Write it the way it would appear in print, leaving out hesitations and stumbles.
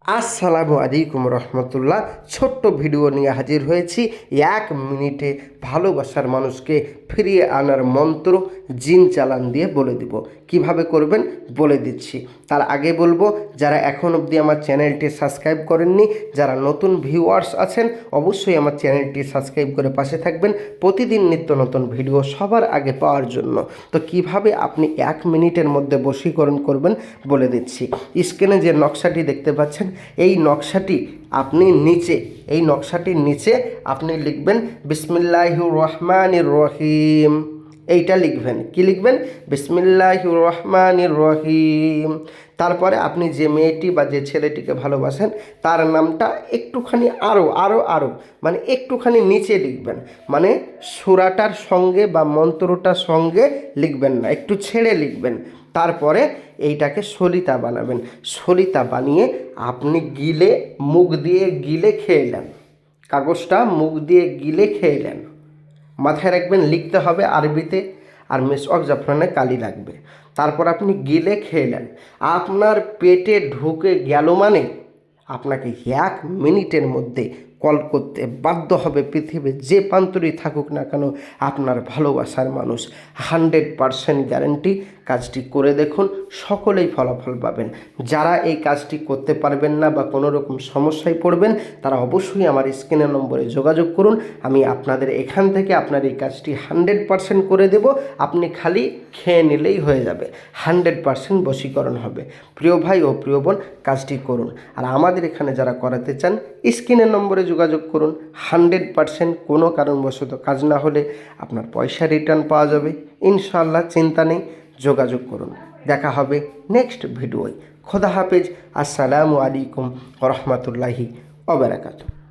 আসসালামু আলাইকুম রহমতুল্লাহ। ছোট্ট ভিডিও নিয়ে হাজির হয়েছি। 1 মিনিটে ভালোবাসার মানুষকে ফিরিয়ে আনার মন্ত্র জিন চালান দিয়ে বলে দিব। কিভাবে করবেন বলে দিচ্ছি। তার আগে বলবো, যারা এখন অবধি আমার চ্যানেলটি সাবস্ক্রাইব করেননি, যারা নতুন ভিউয়ার্স আছেন, অবশ্যই আমার চ্যানেলটি সাবস্ক্রাইব করে পাশে থাকবেন প্রতিদিন নিত্য নতুন ভিডিও সবার আগে পাওয়ার জন্য। তো কিভাবে আপনি 1 মিনিটের মধ্যে বশীকরণ করবেন বলে দিচ্ছি। স্ক্রিনে যে নকশাটি দেখতে পাচ্ছেন, এই নকশাটির নিচে আপনি লিখবেন বিসমিল্লাহির রহমানির রহিম। এইটা লিখবেন। কি লিখবেন? বিসমিল্লাহির রহমানির রহিম। তারপরে আপনি যে মেয়েটি বা যে ছেলেটিকে ভালোবাসেন তার নামটা একটুখানি আরও মানে একটুখানি নিচে লিখবেন। মানে সূরাটার সঙ্গে বা মন্ত্রটার সঙ্গে লিখবেন না, একটু ছেড়ে লিখবেন। তারপরে এইটাকে সলিতা বানাবেন। সলিতা বানিয়ে আপনি মুখ দিয়ে গিলে খেয়ে নেন। কাগজটা মুখ দিয়ে গিলে খেয়ে নেন। মাথায় রাখবেন, লিখতে হবে আরবিতে, আর মিসওয়াক জাফরানে কালি লাগবে। তারপর আপনি গিলে খেয়ে নেন। আপনার পেটে ঢুকে গেল মানে আপনাকে 1 মিনিটের মধ্যে কল করতে বাধ্য হবে পৃথিবীর যে প্রান্তরেই থাকুক না কেন আপনার ভালোবাসার মানুষ। 100% গ্যারান্টি। কাজটি করে দেখুন, সকলেই ফলাফল পাবেন। যারা এই কাজটি করতে পারবেন না বা কোনো রকম সমস্যায় পড়বেন, তারা অবশ্যই আমার স্ক্রিনের নম্বরে যোগাযোগ করুন। আমি আপনাদের এখান থেকে আপনার এই কাজটি 100% করে দেব। আপনি খালি খেয়ে নিলেই হয়ে যাবে। 100% বশীকরণ হবে। প্রিয় ভাই ও প্রিয় বোন, কাজটি করুন। আর আমাদের এখানে যারা করাতে চান, স্ক্রিনের নম্বরে যোগাযোগ করুন। 100% কোনো কারণবশত কাজ না হলে আপনার পয়সা রিটার্ন পাওয়া যাবে ইনশাআল্লাহ। চিন্তা নেই, যোগাযোগ করুন। দেখা হবে নেক্সট ভিডিওয়। খোদা হাফেজ। আসসালামু আলাইকুম ওয়া রাহমাতুল্লাহি ওয়া বারাকাতুহু।